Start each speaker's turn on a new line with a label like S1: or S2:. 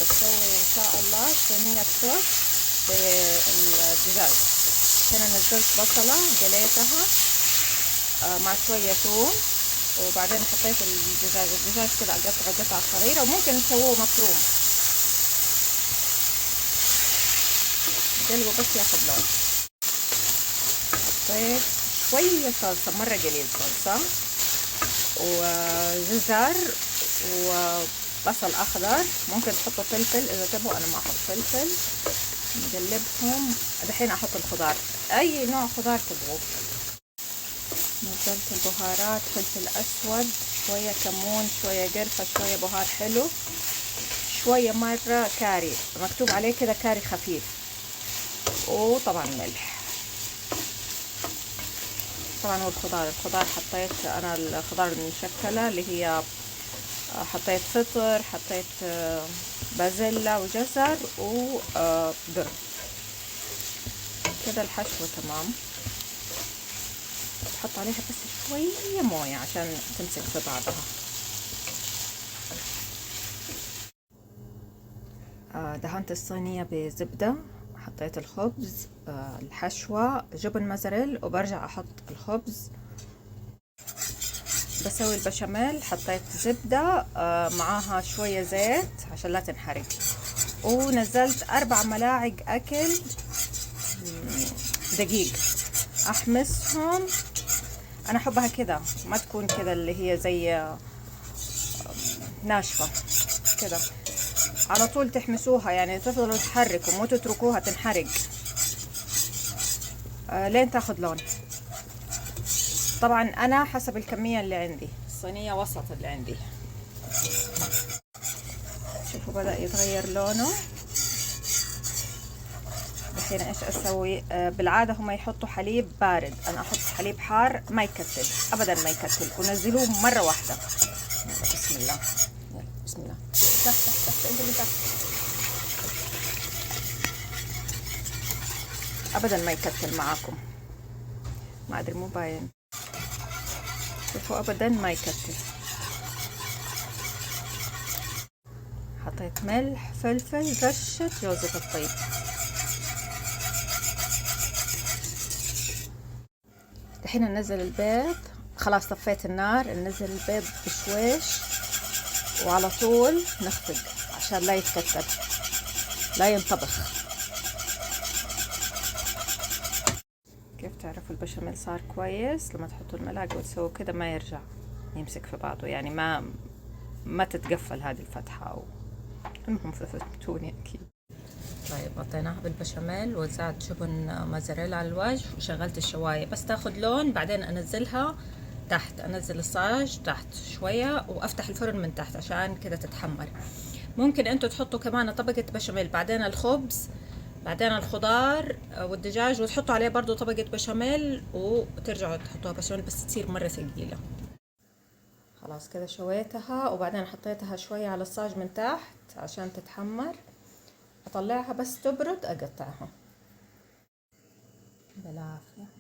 S1: بسوي ان شاء الله صينية توست بالدجاج. هنا نزلت بصلة قليتها مع شوية ثوم، وبعدين حطيت الدجاج كده اقطعه قطع صغيرة، وممكن تسووه مفروم قلبه بس ياخد لون. حطيت شوية صلصة، مرة قليل صلصة، وجزر وبصل اخضر. ممكن تحطوا فلفل اذا تبغوا، انا ما احط فلفل. نقلبهم. دحين احط الخضار، اي نوع خضار تبغوه. نزلت البهارات، فلفل اسود، شوية كمون، شوية قرفة، شوية بهار حلو، شوية مرة كاري، مكتوب عليه كده كاري خفيف، وطبعا ملح. طبعا والخضار حطيت انا الخضار المشكلة اللي هي حطيت فطر، حطيت بازيلا وجزر وذر. كده الحشوة تمام. بحط عليها بس شوية موية عشان تمسك في بعضها. دهنت الصينية بزبدة، حطيت الخبز، الحشوة جبن موزاريلا، وبرجع احط الخبز. بسوي البشاميل، حطيت زبدة معاها شوية زيت عشان لا تنحرق، ونزلت 4 ملاعق اكل دقيق احمسهم. انا احبها كده، ما تكون كده اللي هي زي ناشفة كده، على طول تحمسوها، يعني تفضلوا تحركوا، مو تتركوها تنحرق لين تاخد لون. طبعا انا حسب الكمية اللي عندي، الصينية وسط اللي عندي. شوفوا بدأ يتغير لونه. الحين ايش اسوي؟ بالعادة هم يحطوا حليب بارد، انا احط حليب حار ما يكتل ابدا، ما يكتل، ونزلوه مرة واحدة. بسم الله، بسم الله. تحت انت اللي تحت. ابدا ما يكتل معاكم، ما ادري مو باين. شوفوا ابدا ما يكتل. حطيت ملح، فلفل، رشة جوزة الطيب. الحين ننزل البيض، خلاص طفيت النار، ننزل البيض بشويش وعلى طول نخفق عشان لا يتكتل، لا ينطبخ. كيف تعرفوا البشاميل صار كويس؟ لما تحطوا الملعقة وتسووا كده ما يرجع يمسك في بعضه، يعني ما تتقفل هذه الفتحة المهم فهمتوني اكيد. طيب غطيناها بالبشاميل، وزعت جبن موزاريلا على الوجه، وشغلت الشواية بس تاخد لون. بعدين انزلها تحت، انزل الصاج تحت شوية، وافتح الفرن من تحت عشان كده تتحمر. ممكن انتوا تحطوا كمان طبقة بشاميل، بعدين الخبز، بعدين الخضار والدجاج، وتحطوا عليه برضو طبقة بشاميل، وترجعوا تحطوها بشاميل بس تصير مرة ثقيلة. خلاص كده شويتها، وبعدين حطيتها شوية على الصاج من تحت عشان تتحمر. اطلعها بس تبرد اقطعها. بالعافية.